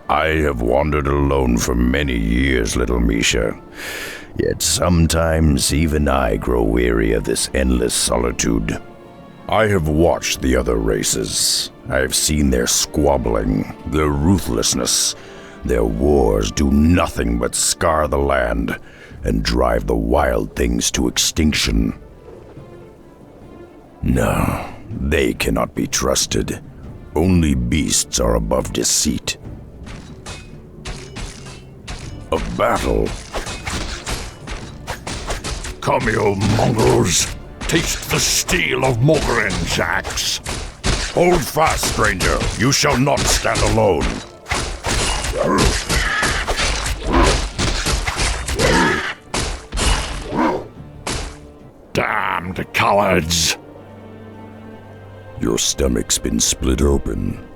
I have wandered alone for many years, little Misha. Yet sometimes even I grow weary of this endless solitude. I have watched the other races. I have seen their squabbling, their ruthlessness. Their wars do nothing but scar the land and drive the wild things to extinction. No, they cannot be trusted. Only beasts are above deceit. A battle? Come, you mongrels. Taste the steel of Mogren's axe. Hold fast, stranger. You shall not stand alone. Damned cowards! Your stomach's been split open.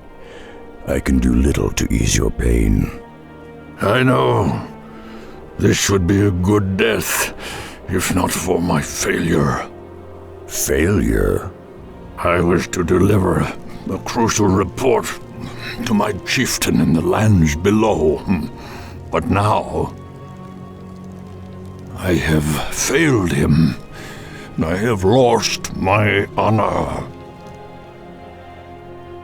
I can do little to ease your pain. I know. This would be a good death, if not for my failure. Failure? I was to deliver a crucial report to my chieftain in the lands below. But now, I have failed him. I have lost my honor.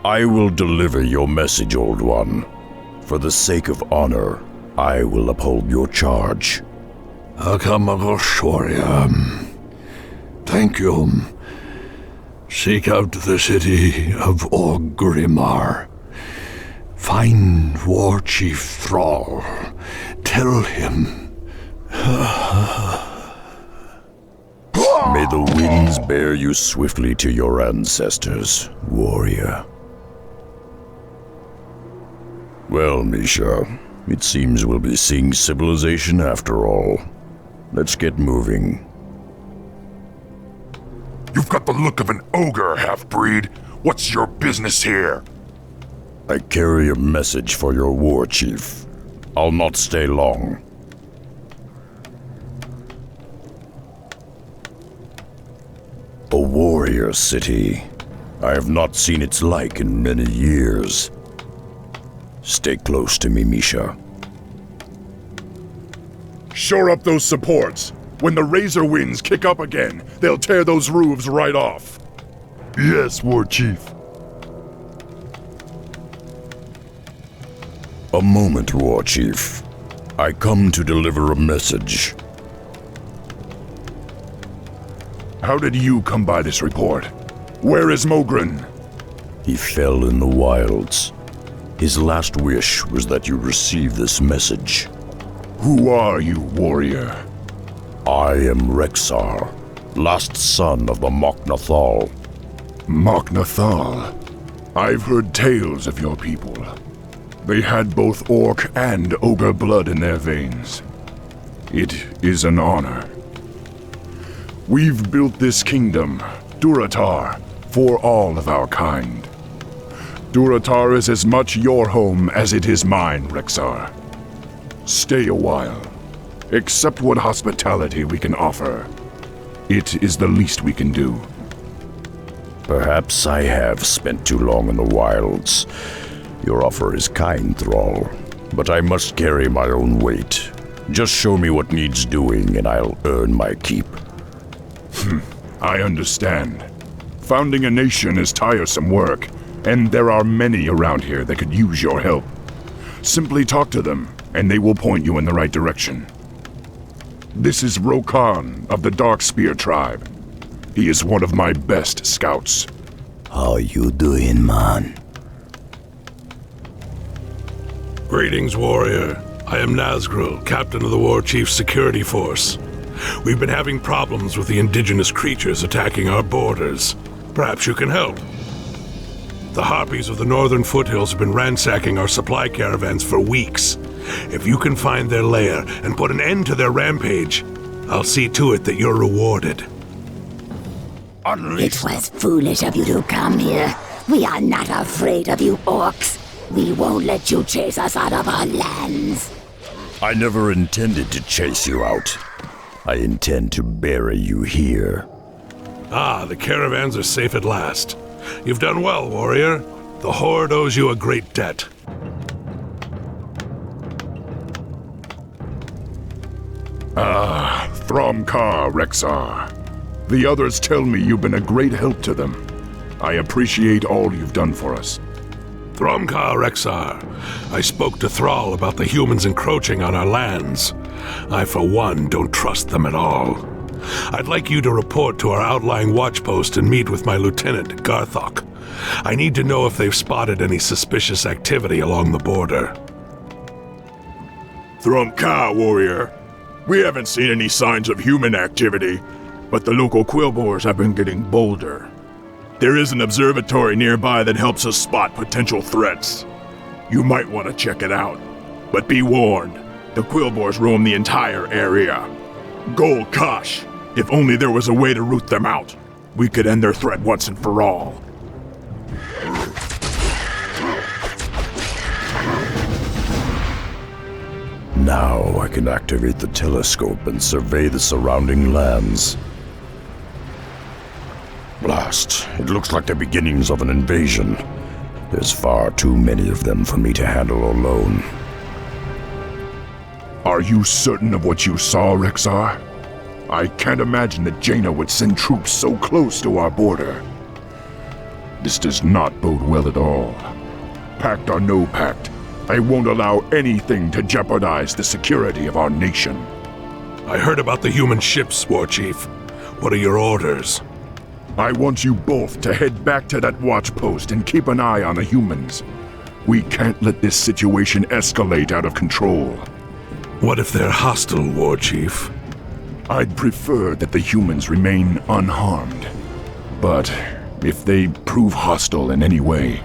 I will deliver your message, Old One. For the sake of honor, I will uphold your charge. Akamagosh, warrior. Thank you. Seek out the city of Orgrimmar. Find War Chief Thrall. Tell him. May the winds bear you swiftly to your ancestors, warrior. Well, Misha, it seems we'll be seeing civilization after all. Let's get moving. You've got the look of an ogre, half-breed. What's your business here? I carry a message for your war chief. I'll not stay long. A warrior city. I have not seen its like in many years. Stay close to me, Misha. Shore up those supports. When the razor winds kick up again, they'll tear those roofs right off. Yes, War Chief. A moment, War Chief. I come to deliver a message. How did you come by this report? Where is Mogren? He fell in the wilds. His last wish was that you receive this message. Who are you, warrior? I am Rexxar, last son of the Thrall. Thrall? I've heard tales of your people. They had both orc and ogre blood in their veins. It is an honor. We've built this kingdom, Durotar, for all of our kind. Durotar is as much your home as it is mine, Rexxar. Stay a while. Accept what hospitality we can offer. It is the least we can do. Perhaps I have spent too long in the wilds. Your offer is kind, Thrall, but I must carry my own weight. Just show me what needs doing and I'll earn my keep. I understand. Founding a nation is tiresome work, and there are many around here that could use your help. Simply talk to them, and they will point you in the right direction. This is Rokan of the Darkspear tribe. He is one of my best scouts. How you doing, man? Greetings, warrior. I am Nazgul, captain of the War Chief's security force. We've been having problems with the indigenous creatures attacking our borders. Perhaps you can help. The harpies of the northern foothills have been ransacking our supply caravans for weeks. If you can find their lair and put an end to their rampage, I'll see to it that you're rewarded. It was foolish of you to come here. We are not afraid of you orcs. We won't let you chase us out of our lands. I never intended to chase you out. I intend to bury you here. Ah, the caravans are safe at last. You've done well, warrior. The Horde owes you a great debt. Thromkar, Rexxar. The others tell me you've been a great help to them. I appreciate all you've done for us. Thromkar, Rexxar. I spoke to Thrall about the humans encroaching on our lands. I, for one, don't trust them at all. I'd like you to report to our outlying watchpost and meet with my lieutenant, Garthok. I need to know if they've spotted any suspicious activity along the border. Thromkar, warrior. We haven't seen any signs of human activity, but the local quillboars have been getting bolder. There is an observatory nearby that helps us spot potential threats. You might want to check it out, but be warned, the quillboars roam the entire area. Gol Kosh, if only there was a way to root them out, we could end their threat once and for all. Now I can activate the telescope and survey the surrounding lands. Blast, it looks like the beginnings of an invasion. There's far too many of them for me to handle alone. Are you certain of what you saw, Rexxar? I can't imagine that Jaina would send troops so close to our border. This does not bode well at all. Pact or no pact, I won't allow anything to jeopardize the security of our nation. I heard about the human ships, War Chief. What are your orders? I want you both to head back to that watch post and keep an eye on the humans. We can't let this situation escalate out of control. What if they're hostile, War Chief? I'd prefer that the humans remain unharmed. But if they prove hostile in any way,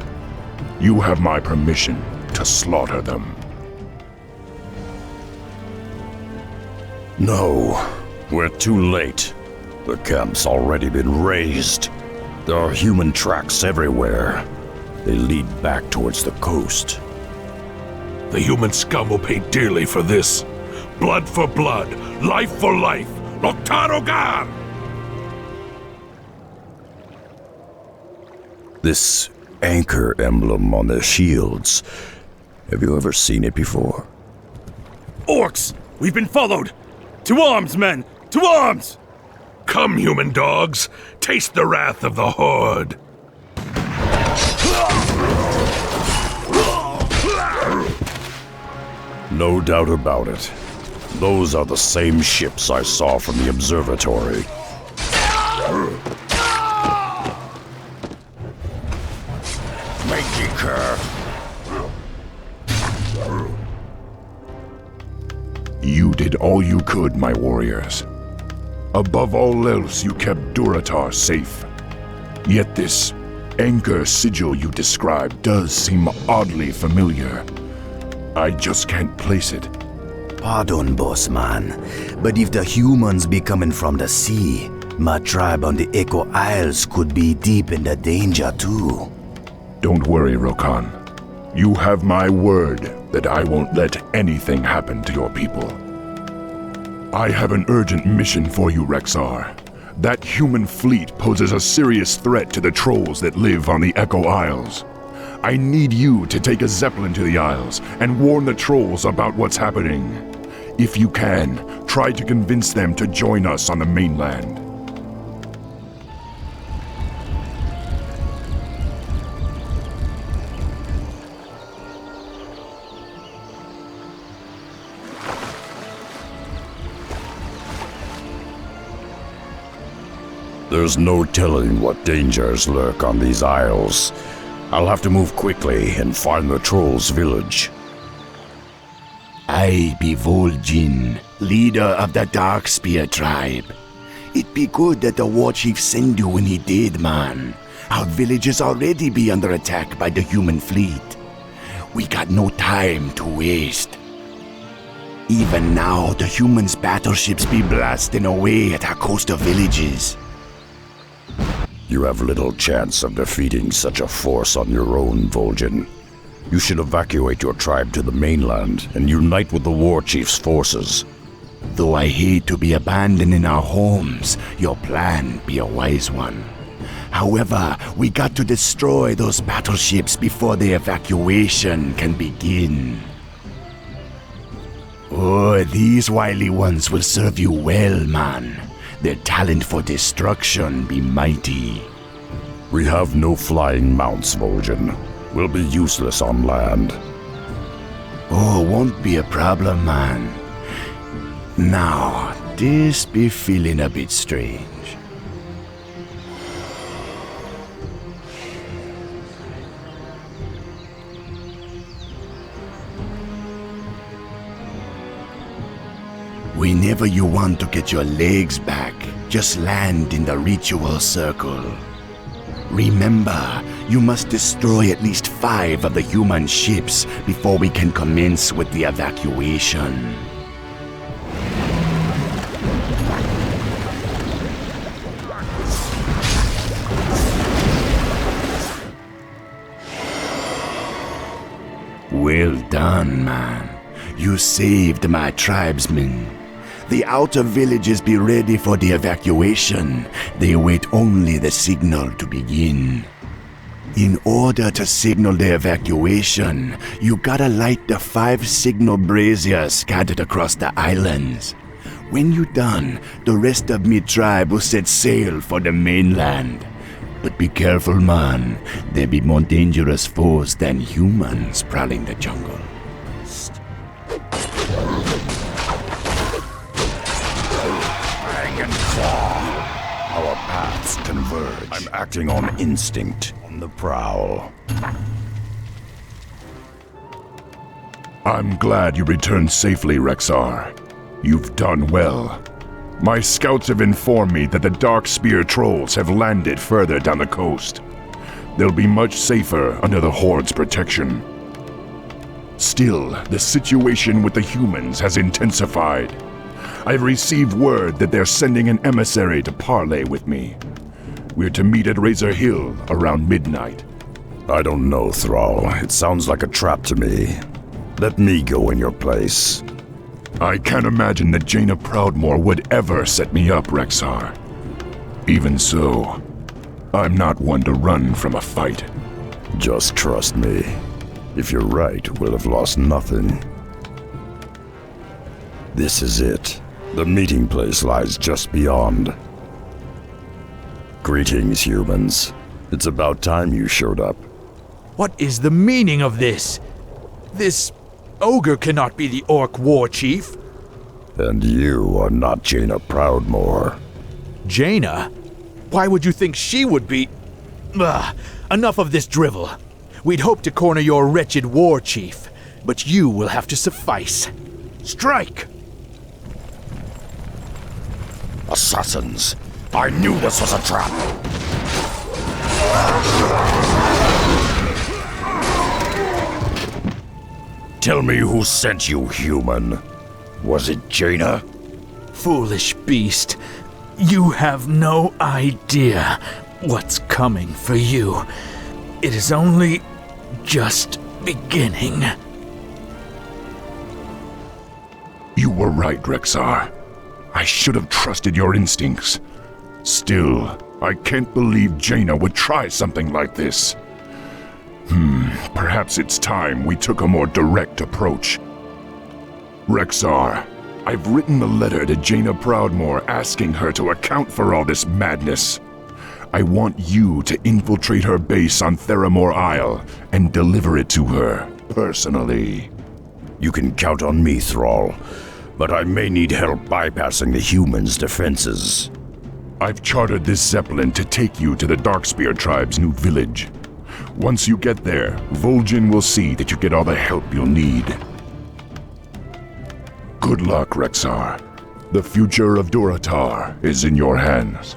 you have my permission to slaughter them. No, we're too late. The camp's already been razed. There are human tracks everywhere. They lead back towards the coast. The human scum will pay dearly for this. Blood for blood, life for life. Loktarogar! This anchor emblem on their shields. Have you ever seen it before? Orcs! We've been followed! To arms, men! To arms! Come, human dogs! Taste the wrath of the Horde! No doubt about it. Those are the same ships I saw from the observatory. You did all you could, my warriors. Above all else, you kept Durotar safe. Yet this anchor sigil you described does seem oddly familiar. I just can't place it. Pardon, boss man, but if the humans be coming from the sea, my tribe on the Echo Isles could be deep in the danger too. Don't worry, Rokan. You have my word that I won't let anything happen to your people. I have an urgent mission for you, Rexxar. That human fleet poses a serious threat to the trolls that live on the Echo Isles. I need you to take a zeppelin to the Isles and warn the trolls about what's happening. If you can, try to convince them to join us on the mainland. There's no telling what dangers lurk on these isles. I'll have to move quickly and find the trolls' village. I be Vol'jin, leader of the Darkspear tribe. It be good that the war chief sent you when he did, man. Our villages already be under attack by the human fleet. We got no time to waste. Even now, the humans' battleships be blasting away at our coastal villages. You have little chance of defeating such a force on your own, Vol'jin. You should evacuate your tribe to the mainland and unite with the war chief's forces. Though I hate to be abandoning our homes, your plan be a wise one. However, we got to destroy those battleships before the evacuation can begin. Oh, these wily ones will serve you well, man. Their talent for destruction be mighty. We have no flying mounts, Vol'jin. We'll be useless on land. Oh, won't be a problem, man. Now, this be feeling a bit strange. Whenever you want to get your legs back, just land in the ritual circle. Remember, you must destroy at least 5 of the human ships before we can commence with the evacuation. Well done, man. You saved my tribesmen. The outer villages be ready for the evacuation. They await only the signal to begin. In order to signal the evacuation, you gotta light the 5 signal braziers scattered across the islands. When you're done, the rest of me tribe will set sail for the mainland. But be careful, man. There be more dangerous foes than humans prowling the jungle. Our paths converge. I'm acting on instinct, on the prowl. I'm glad you returned safely, Rexxar. You've done well. My scouts have informed me that the Dark Spear trolls have landed further down the coast. They'll be much safer under the Horde's protection. Still, the situation with the humans has intensified. I've received word that they're sending an emissary to parley with me. We're to meet at Razor Hill around midnight. I don't know, Thrall. It sounds like a trap to me. Let me go in your place. I can't imagine that Jaina Proudmoore would ever set me up, Rexxar. Even so, I'm not one to run from a fight. Just trust me. If you're right, we'll have lost nothing. This is it. The meeting place lies just beyond. Greetings, humans. It's about time you showed up. What is the meaning of this? This ogre cannot be the Orc war chief. And you are not Jaina Proudmoore. Jaina? Why would you think she would be? Ugh, enough of this drivel. We'd hoped to corner your wretched war chief, but you will have to suffice. Strike! Assassins! I knew this was a trap! Tell me who sent you, human. Was it Jaina? Foolish beast. You have no idea what's coming for you. It is only just beginning. You were right, Rexxar. I should have trusted your instincts. Still, I can't believe Jaina would try something like this. Perhaps it's time we took a more direct approach. Rexxar, I've written a letter to Jaina Proudmoore asking her to account for all this madness. I want you to infiltrate her base on Theramore Isle and deliver it to her, personally. You can count on me, Thrall, but I may need help bypassing the humans' defenses. I've chartered this Zeppelin to take you to the Darkspear tribe's new village. Once you get there, Vol'jin will see that you get all the help you'll need. Good luck, Rexxar. The future of Durotar is in your hands.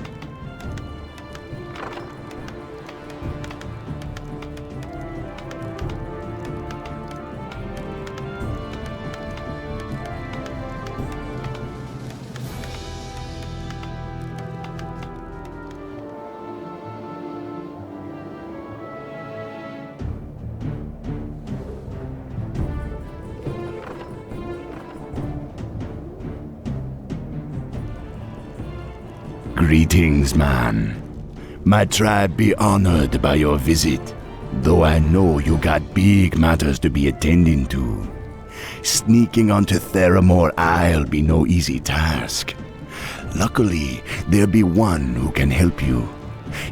Greetings, man. My tribe be honored by your visit, though I know you got big matters to be attending to. Sneaking onto Theramore Isle be no easy task. Luckily, there be one who can help you.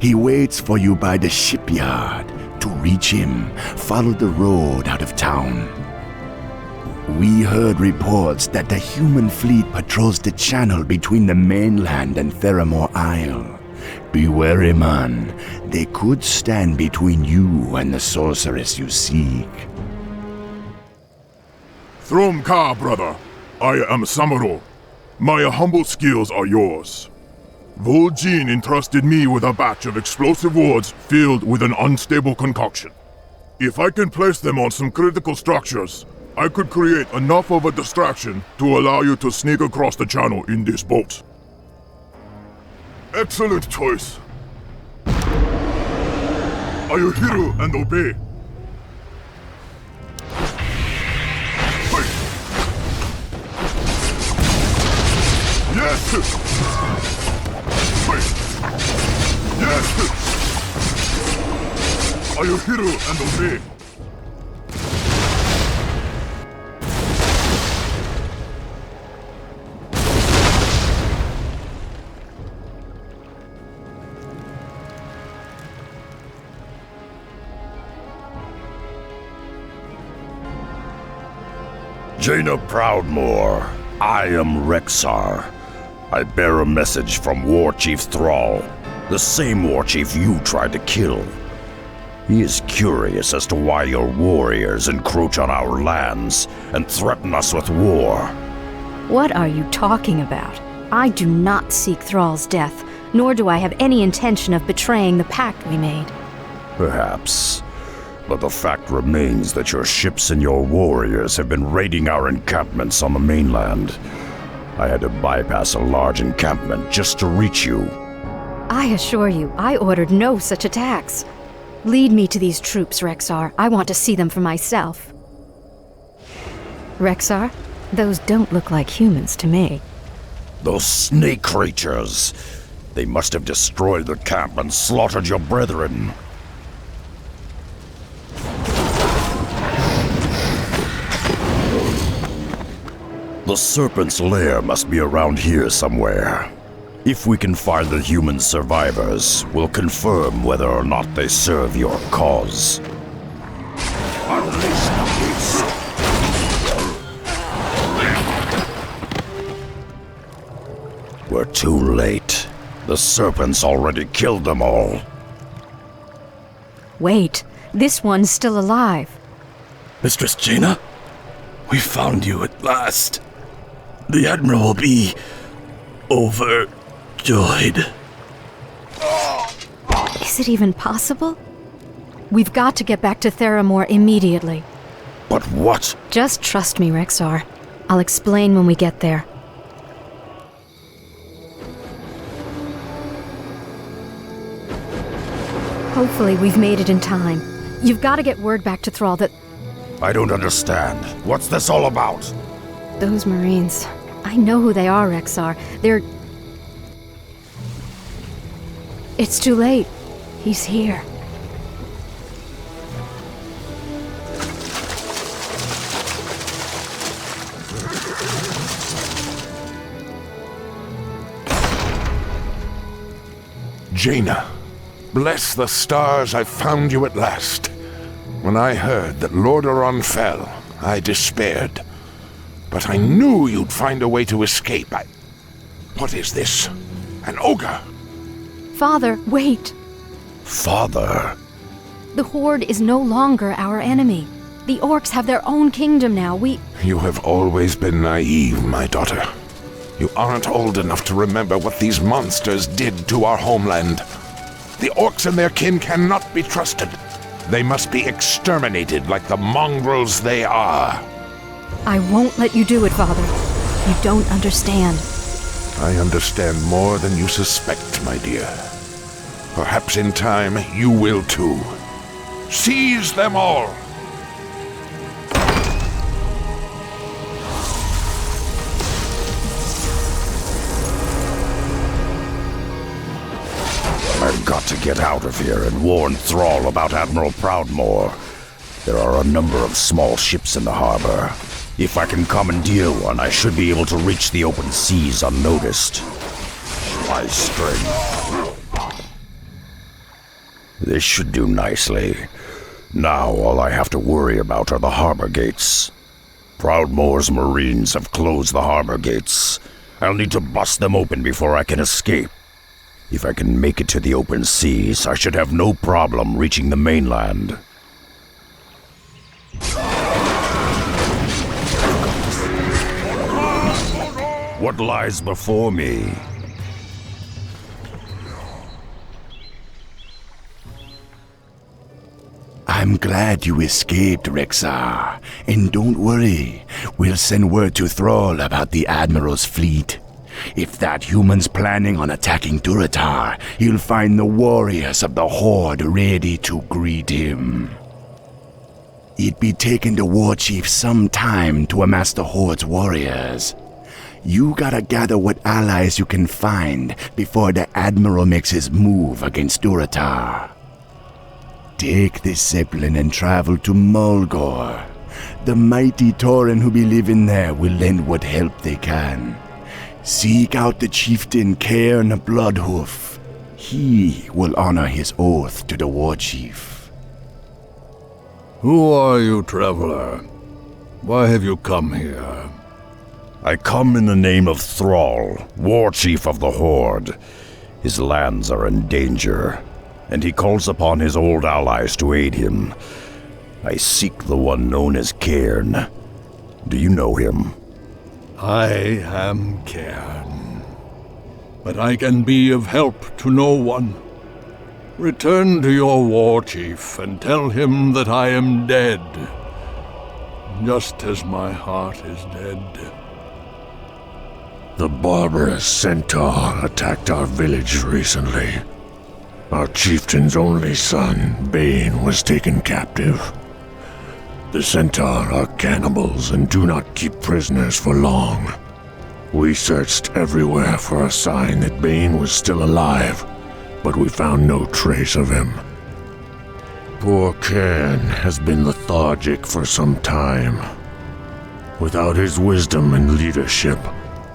He waits for you by the shipyard. To reach him, follow the road out of town. We heard reports that the human fleet patrols the channel between the mainland and Theramore Isle. Be wary, man. They could stand between you and the sorceress you seek. Throm Ka, brother. I am Samuro. My humble skills are yours. Vol'jin entrusted me with a batch of explosive wards filled with an unstable concoction. If I can place them on some critical structures, I could create enough of a distraction to allow you to sneak across the channel in this boat. Excellent choice. Are you hero and obey? Wait. Yes! Wait. Yes! Are you hero and obey? Jaina Proudmoore, I am Rexxar. I bear a message from War Chief Thrall, the same War Chief you tried to kill. He is curious as to why your warriors encroach on our lands and threaten us with war. What are you talking about? I do not seek Thrall's death, nor do I have any intention of betraying the pact we made. Perhaps. But the fact remains that your ships and your warriors have been raiding our encampments on the mainland. I had to bypass a large encampment just to reach you. I assure you, I ordered no such attacks. Lead me to these troops, Rexxar. I want to see them for myself. Rexxar, those don't look like humans to me. Those snake creatures! They must have destroyed the camp and slaughtered your brethren. The Serpent's lair must be around here somewhere. If we can find the human survivors, we'll confirm whether or not they serve your cause. Unleash the beast! We're too late. The Serpent's already killed them all. Wait, this one's still alive. Mistress Jaina, we found you at last. The Admiral will be overjoyed. Is it even possible? We've got to get back to Theramore immediately. But what? Just trust me, Rexxar. I'll explain when we get there. Hopefully we've made it in time. You've got to get word back to Thrall that... I don't understand. What's this all about? Those Marines... I know who they are, Rexxar. They're... It's too late. He's here. Jaina, bless the stars I found you at last. When I heard that Lordaeron fell, I despaired. But I knew you'd find a way to escape. What is this? An ogre? Father, wait! Father? The Horde is no longer our enemy. The Orcs have their own kingdom now. You have always been naive, my daughter. You aren't old enough to remember what these monsters did to our homeland. The Orcs and their kin cannot be trusted. They must be exterminated like the mongrels they are. I won't let you do it, Father. You don't understand. I understand more than you suspect, my dear. Perhaps in time you will too. Seize them all! I've got to get out of here and warn Thrall about Admiral Proudmoore. There are a number of small ships in the harbor. If I can commandeer one, I should be able to reach the open seas unnoticed. My strength. This should do nicely. Now all I have to worry about are the harbor gates. Proudmoore's Marines have closed the harbor gates. I'll need to bust them open before I can escape. If I can make it to the open seas, I should have no problem reaching the mainland. What lies before me? I'm glad you escaped, Rexxar. And don't worry, we'll send word to Thrall about the Admiral's fleet. If that human's planning on attacking Durotar, he'll find the warriors of the Horde ready to greet him. It'd be taking the war chief some time to amass the Horde's warriors. You gotta gather what allies you can find before the Admiral makes his move against Durotar. Take this Zeppelin and travel to Mulgore. The mighty Tauren who be living there will lend what help they can. Seek out the chieftain Cairn Bloodhoof. He will honor his oath to the war chief. Who are you, traveler? Why have you come here? I come in the name of Thrall, war chief of the Horde. His lands are in danger, and he calls upon his old allies to aid him. I seek the one known as Cairn. Do you know him? I am Cairn, but I can be of help to no one. Return to your war chief and tell him that I am dead, just as my heart is dead. The barbarous centaur attacked our village recently. Our chieftain's only son, Bane, was taken captive. The centaur are cannibals and do not keep prisoners for long. We searched everywhere for a sign that Bane was still alive, but we found no trace of him. Poor Cairn has been lethargic for some time. Without his wisdom and leadership,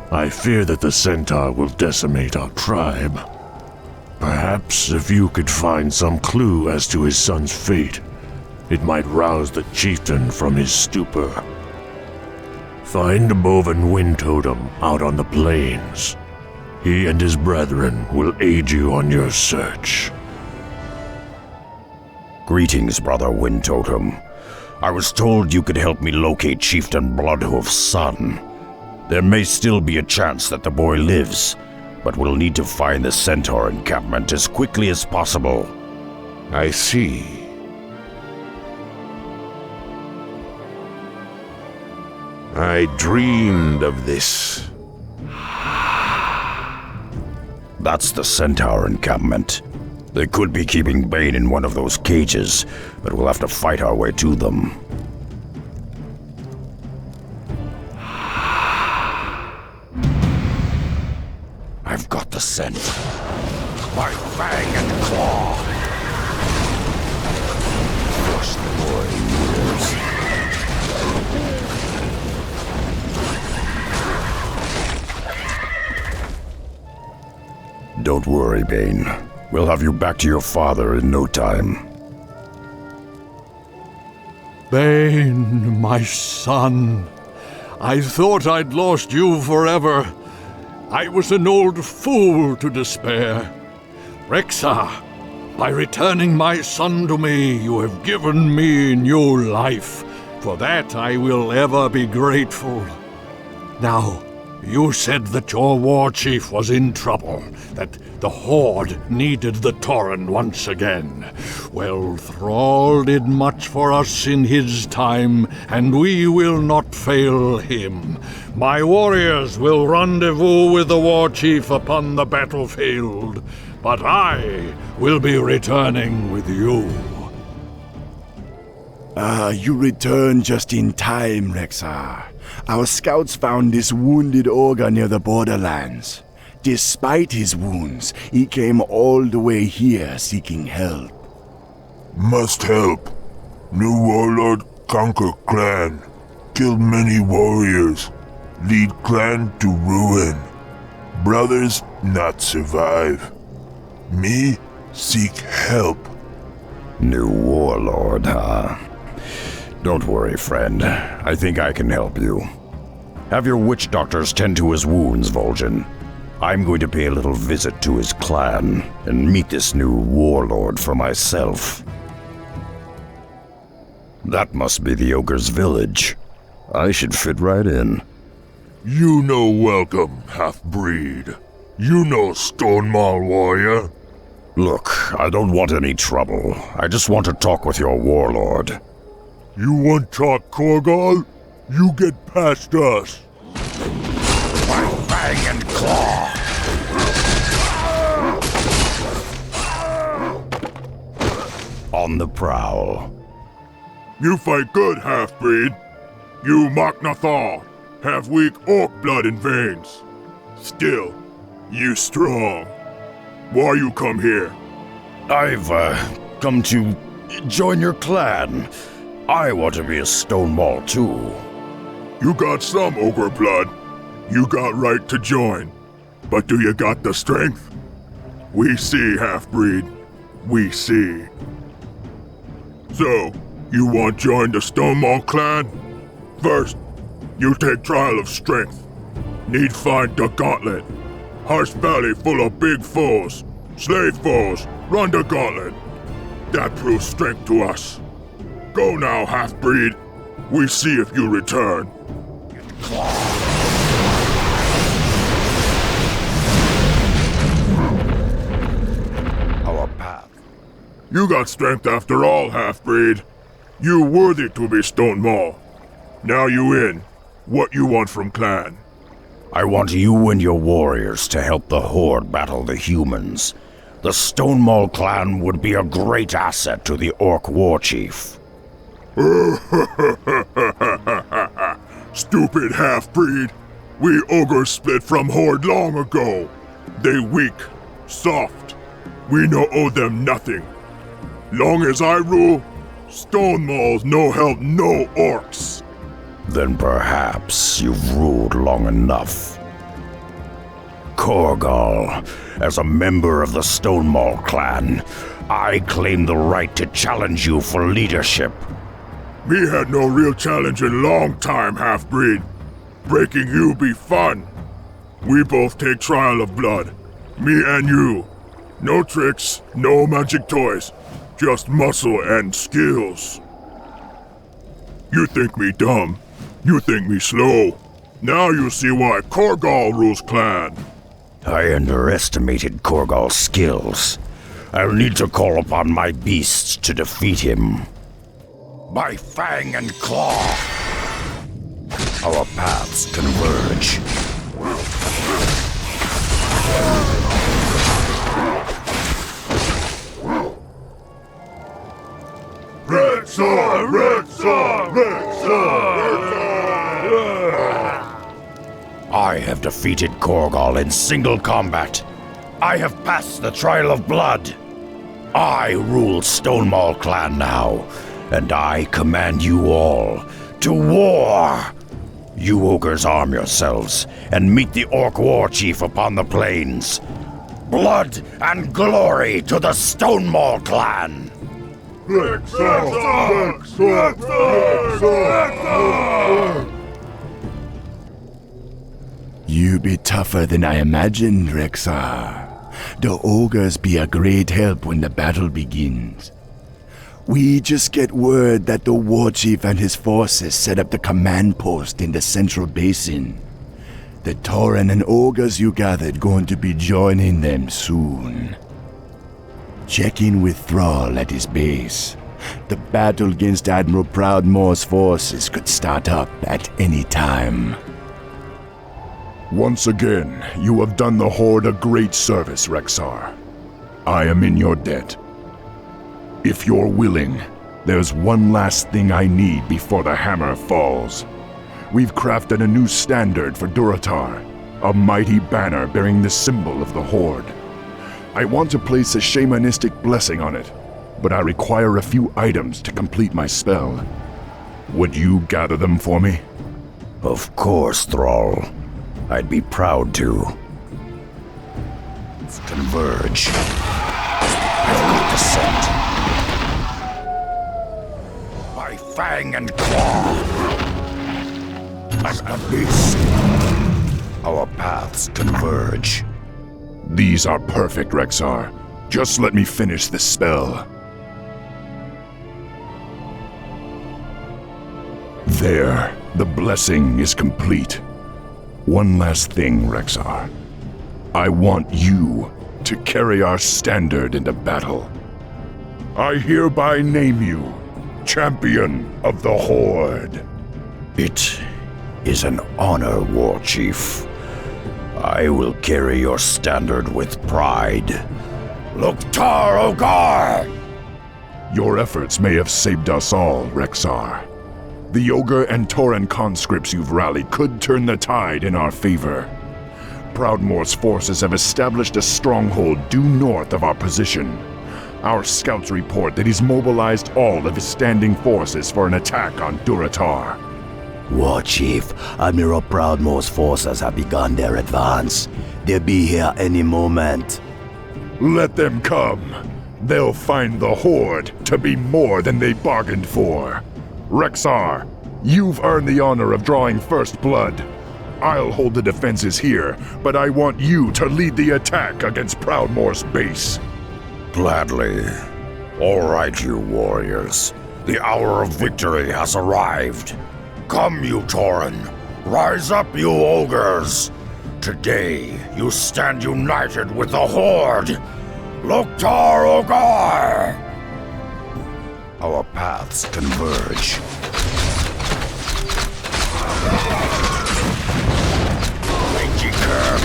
I fear that the centaur will decimate our tribe. Perhaps if you could find some clue as to his son's fate, it might rouse the chieftain from his stupor. Find the Boven Wind Totem out on the plains. He and his brethren will aid you on your search. Greetings, Brother Wind Totem. I was told you could help me locate Chieftain Bloodhoof's son. There may still be a chance that the boy lives, but we'll need to find the Centaur encampment as quickly as possible. I see. I dreamed of this. That's the Centaur encampment. They could be keeping Bane in one of those cages, but we'll have to fight our way to them. I've got the scent. By fang and claw. Force the boy years. Don't worry, Bane. We'll have you back to your father in no time. Bane, my son. I thought I'd lost you forever. I was an old fool to despair. Rexxar, by returning my son to me, you have given me new life. For that I will ever be grateful. Now, you said that your war chief was in trouble, that the Horde needed the Tauren once again. Well, Thrall did much for us in his time, and we will not fail him. My warriors will rendezvous with the war chief upon the battlefield, but I will be returning with you. You returned just in time, Rexxar. Our scouts found this wounded ogre near the borderlands. Despite his wounds, he came all the way here seeking help. Must help. New warlord conquer clan. Kill many warriors. Lead clan to ruin. Brothers not survive. Me seek help. New warlord, huh? Don't worry, friend. I think I can help you. Have your witch doctors tend to his wounds, Vol'jin. I'm going to pay a little visit to his clan and meet this new warlord for myself. That must be the ogre's village. I should fit right in. You know welcome, half-breed. You know Stonemaul warrior. Look, I don't want any trouble. I just want to talk with your warlord. You want talk, Korgal? You get past us. My fang and claw! On the prowl. You fight good, half-breed. You Machnathal have weak orc blood in veins. Still, you strong. Why you come here? I've, come to join your clan. I want to be a Stonemaul too. You got some ogre blood. You got right to join. But do you got the strength? We see, half-breed. We see. So, you want join the Stonemaul clan? First, you take trial of strength. Need find the gauntlet. Harsh Valley full of big foes. Slay foes, run the gauntlet. That proves strength to us. Go now, half-breed. We see if you return. Our path. You got strength after all, half-breed. You worthy to be Stonemaul. Now you in. What you want from clan? I want you and your warriors to help the Horde battle the humans. The Stonemaul clan would be a great asset to the Orc war chief. Stupid half-breed. We ogres split from Horde long ago. They weak, soft. We no owe them nothing. Long as I rule, Stonemaul's no help no orcs. Then perhaps you've ruled long enough. Korgal, as a member of the Stonemaul clan, I claim the right to challenge you for leadership. Me had no real challenge in long time, half-breed. Breaking you be fun. We both take trial of blood. Me and you. No tricks, no magic toys. Just muscle and skills. You think me dumb. You think me slow. Now you see why Korgal rules clan. I underestimated Korgal's skills. I'll need to call upon my beasts to defeat him. By fang and claw! Our paths converge. Rexxar! Rexxar! Rexxar! I have defeated Korgal in single combat. I have passed the trial of blood. I rule Stonemaul clan now, and I command you all to war. You ogres arm yourselves and meet the Orc war chief upon the plains. Blood and glory to the Stonemaul clan! Rexxar! Rexxar! Rexxar! You be tougher than I imagined, Rexxar. The ogres be a great help when the battle begins. We just get word that the war chief and his forces set up the command post in the central basin. The Tauren and ogres you gathered going to be joining them soon. Check in with Thrall at his base. The battle against Admiral Proudmoore's forces could start up at any time. Once again, you have done the Horde a great service, Rexxar. I am in your debt. If you're willing, there's one last thing I need before the hammer falls. We've crafted a new standard for Durotar, a mighty banner bearing the symbol of the Horde. I want to place a shamanistic blessing on it, but I require a few items to complete my spell. Would you gather them for me? Of course, Thrall. I'd be proud to. Converge. I've got the scent. By fang and claw. As a beast. Our paths converge. These are perfect, Rexxar. Just let me finish this spell. There, the blessing is complete. One last thing, Rexxar. I want you to carry our standard into battle. I hereby name you Champion of the Horde. It is an honor, War Chief. I will carry your standard with pride. Loktar Ogar! Your efforts may have saved us all, Rexxar. The Ogre and Tauren conscripts you've rallied could turn the tide in our favor. Proudmoore's forces have established a stronghold due north of our position. Our scouts report that he's mobilized all of his standing forces for an attack on Durotar. War Chief, Admiral Proudmoore's forces have begun their advance. They'll be here any moment. Let them come. They'll find the Horde to be more than they bargained for. Rexxar, you've earned the honor of drawing first blood. I'll hold the defenses here, but I want you to lead the attack against Proudmoore's base. Gladly. All right, you warriors. The hour of victory has arrived. Come, you Tauren. Rise up, you ogres. Today, you stand united with the Horde. Loktar Ogar! Our paths converge. Rangy curve.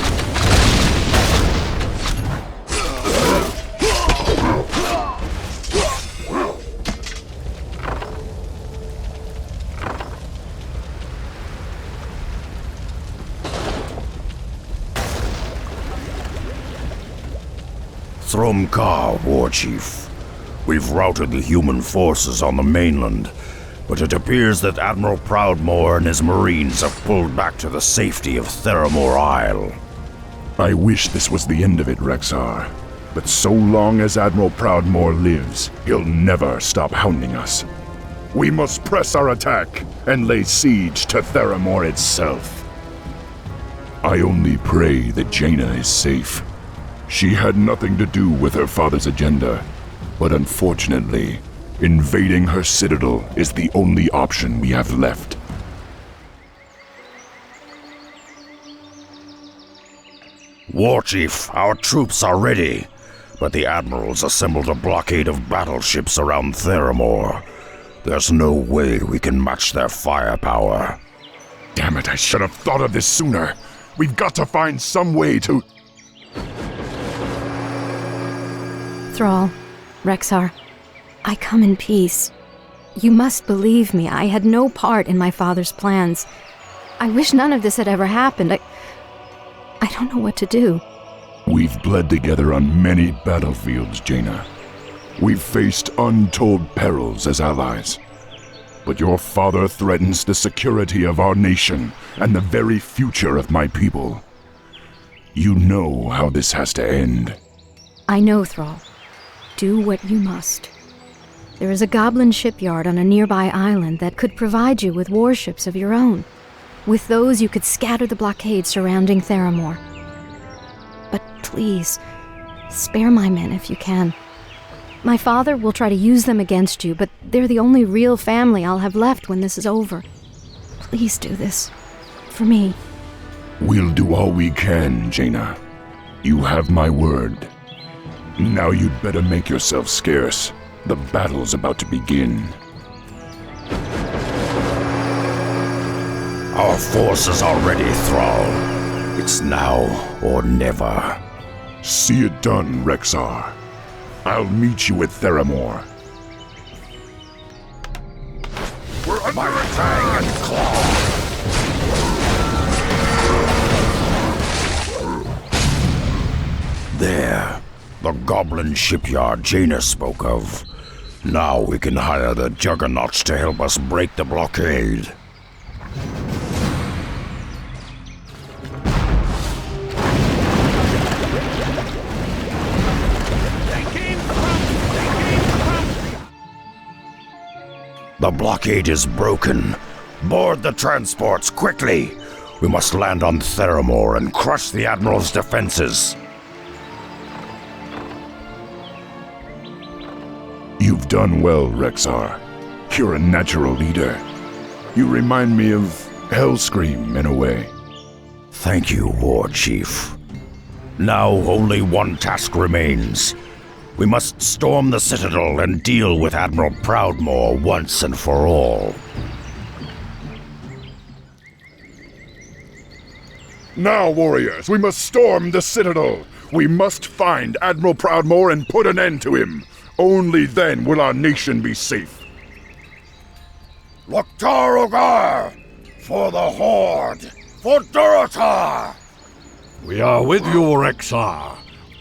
Thromkar, War Chief. We've routed the human forces on the mainland, but it appears that Admiral Proudmoore and his marines have pulled back to the safety of Theramore Isle. I wish this was the end of it, Rexxar. But so long as Admiral Proudmoore lives, he'll never stop hounding us. We must press our attack and lay siege to Theramore itself. I only pray that Jaina is safe. She had nothing to do with her father's agenda, but unfortunately, invading her citadel is the only option we have left. War Chief, our troops are ready, but the Admiral's assembled a blockade of battleships around Theramore. There's no way we can match their firepower. Damn it, I should have thought of this sooner. We've got to find some way to... Thrall, Rexxar, I come in peace. You must believe me, I had no part in my father's plans. I wish none of this had ever happened. I don't know what to do. We've bled together on many battlefields, Jaina. We've faced untold perils as allies. But your father threatens the security of our nation and the very future of my people. You know how this has to end. I know, Thrall. Do what you must. There is a goblin shipyard on a nearby island that could provide you with warships of your own. With those, you could scatter the blockade surrounding Theramore. But please, spare my men if you can. My father will try to use them against you, but they're the only real family I'll have left when this is over. Please do this. For me. We'll do all we can, Jaina. You have my word. Now you'd better make yourself scarce. The battle's about to begin. Our forces are ready, Thrall. It's now or never. See it done, Rexxar. I'll meet you at Theramore. We're under attack and claw. There, the goblin shipyard Jaina spoke of. Now we can hire the juggernauts to help us break the blockade. The blockade is broken. Board the transports quickly. We must land on Theramore and crush the Admiral's defenses. You've done well, Rexxar. You're a natural leader. You remind me of Hellscream in a way. Thank you, War Chief. Now only one task remains. We must storm the Citadel and deal with Admiral Proudmoore once and for all. Now, warriors, we must storm the Citadel. We must find Admiral Proudmoore and put an end to him. Only then will our nation be safe. Loktar Ogar! For the Horde! For Durotar! We are with you, Rexxar.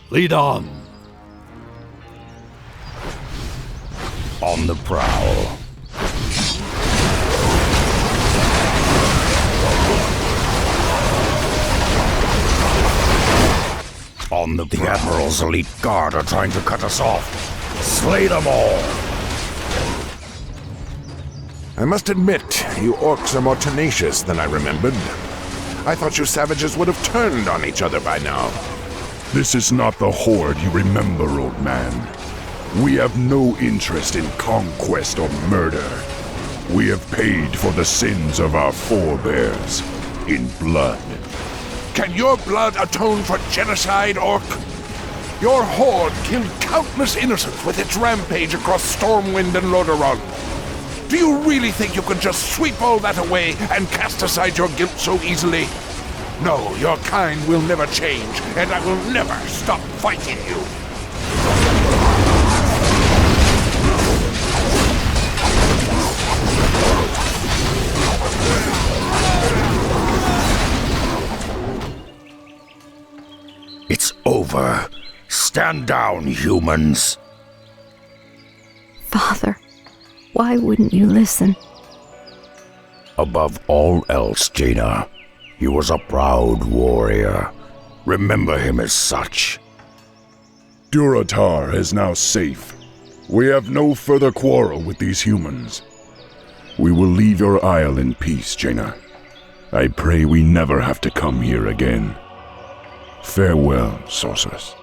Lead on. On the prowl. On the Admiral's elite guard are trying to cut us off. Slay them all! I must admit, you orcs are more tenacious than I remembered. I thought you savages would have turned on each other by now. This is not the Horde you remember, old man. We have no interest in conquest or murder. We have paid for the sins of our forebears in blood. Can your blood atone for genocide, Orc? Your Horde killed countless innocents with its rampage across Stormwind and Lordaeron. Do you really think you can just sweep all that away and cast aside your guilt so easily? No, your kind will never change, and I will never stop fighting you. It's over. Stand down, humans. Father, why wouldn't you listen? Above all else, Jaina, he was a proud warrior. Remember him as such. Durotar is now safe. We have no further quarrel with these humans. We will leave your isle in peace, Jaina. I pray we never have to come here again. Farewell, sorceress.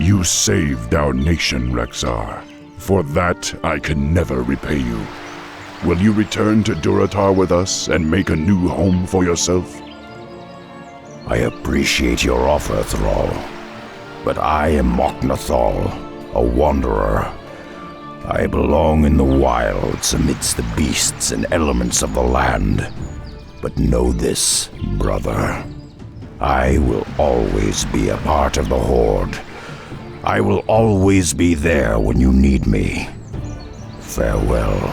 You saved our nation, Rexxar. For that, I can never repay you. Will you return to Durotar with us and make a new home for yourself? I appreciate your offer, Thrall. But I am Mok'Nathal, a wanderer. I belong in the wilds amidst the beasts and elements of the land. But know this, brother. I will always be a part of the Horde. I will always be there when you need me. Farewell.